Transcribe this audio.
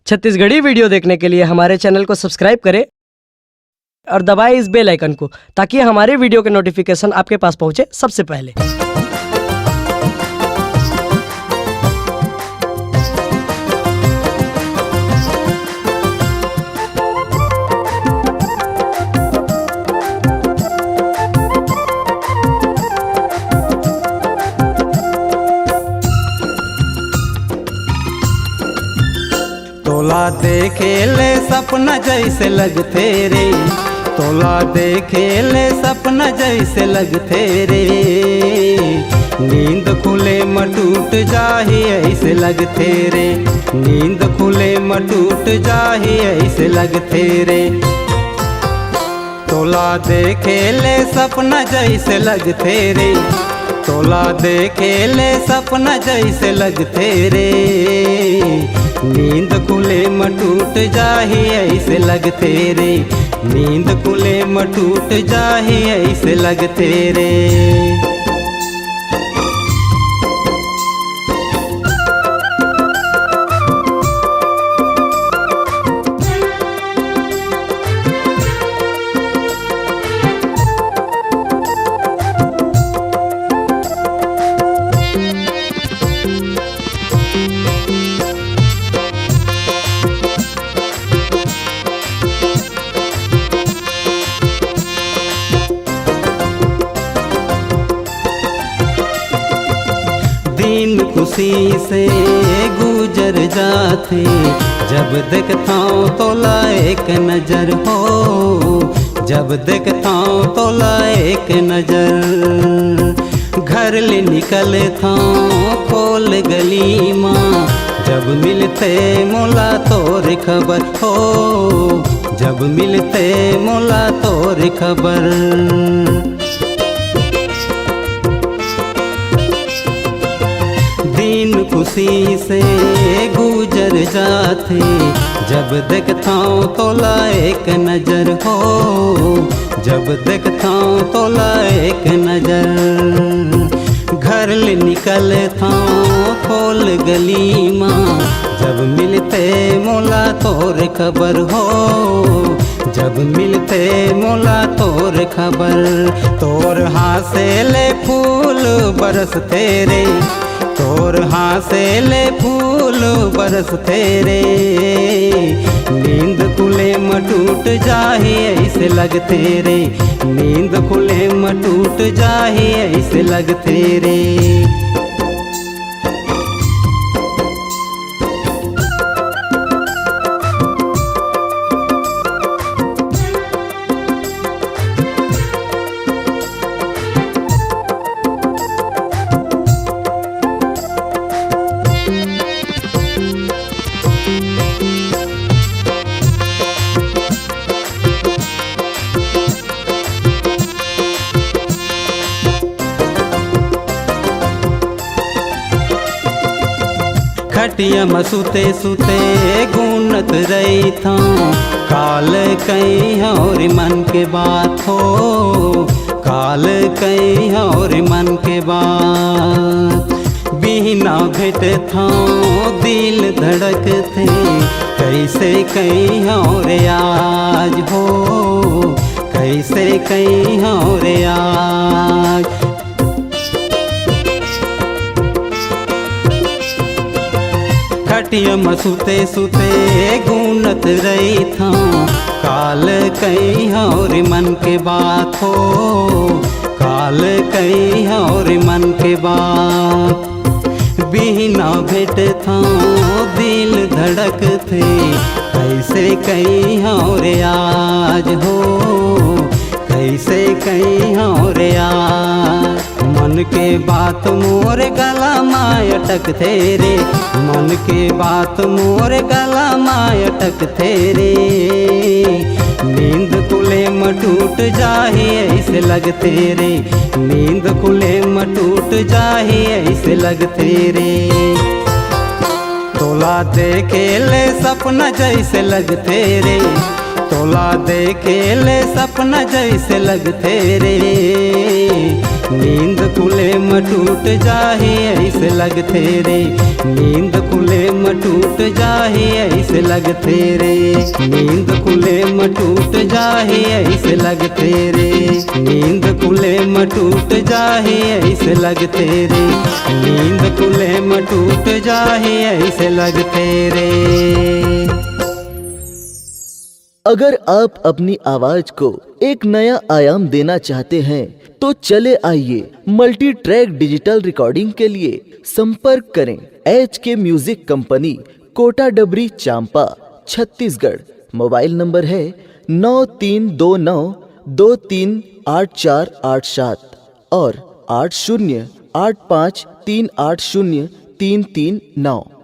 Chhattisgarhi video देखने के लिए हमारे चैनल को सब्सक्राइब करें और दबाएं इस बेल आइकन को ताकि हमारे वीडियो के नोटिफिकेशन आपके पास पहुंचे सबसे पहले। तोला देखे ले सपना जैसे लगते रे, तोला देखे ले सपना जैसे लगते रे। नींद खुले मटूट जाही ऐसे लगते रे, नींद खुले मटूट जाही ऐसे लगते रे। तोला देखे ले सपना जैसे लगते रे, तोला देखे ले सपना जैसे लगते रे। नींद खुले मटूट जाही ऐसे लगते रे, नींद खुले मटूट जाही ऐसे लगते रे। दिन खुशी से गुजर जाते, जब देखता हूँ तोला एक नजर हो, जब देखता हूँ तोला एक नजर। घर ले निकलता हूँ खोल गली माँ, जब मिलते मोला तोर खबर हो, जब मिलते मोला तोर खबर। दिन खुशी से गुजर जाते, जब देखता हूँ तोला एक नजर हो, जब देखता हूँ तोला एक नजर। घर ले निकलता हूँ खोल गली माँ, जब मिलते मोला तोर खबर हो, जब मिलते मोला तोर खबर। तोर हासे ले फूल बरसते रे, तोर हासे ले फूल बरसते रे। नींद खुले मटूट जाही ऐसे लगते रे, नींद खुले मटूट जाही ऐसे लगते रे। खटिया में सुते सुते गुनत रही था, काल कहीं और मन के बात हो, काल कहीं और मन के बात। बिना भेट था दिल धड़क थे, कैसे कहीं और आज हो, कैसे कहीं और आज। खटिया में सुते सुते गुनत रही था, काल कहीं और मन के बात हो, काल कहीं और मन के बात। बिना भेट था दिल धड़क थे, कैसे कहीं और आज हो, कैसे कहीं और आज। मन के बात मोर गला माय अटकते रे, मन के बात मोर गला माय अटकते रे। नींद खुले मटूट जाही ऐसे लगते रे, नींद खुले मटूट जाही ऐसे लगते रे। तोला देखे ले सपना जैसे लगते रे, तोला देखे ले सपना जैसे लगते रे। नींद खुले म टूट जाहे ऐसे लगते रे, नींद खुले म टूट जाहे ऐसे लगते रे, नींद खुले म टूट जाहे ऐसे लगते रे, नींद खुले म टूट जाहे ऐसे लगते रे, नींद खुले म टूट जाहे ऐसे लगते रे। अगर आप अपनी आवाज को एक नया आयाम देना चाहते हैं तो चले आइए मल्टी ट्रैक डिजिटल रिकॉर्डिंग के लिए संपर्क करें HK म्यूजिक कंपनी, कोटा डबरी, चांपा, छत्तीसगढ़। मोबाइल नंबर है 9329238487 और 8085380339।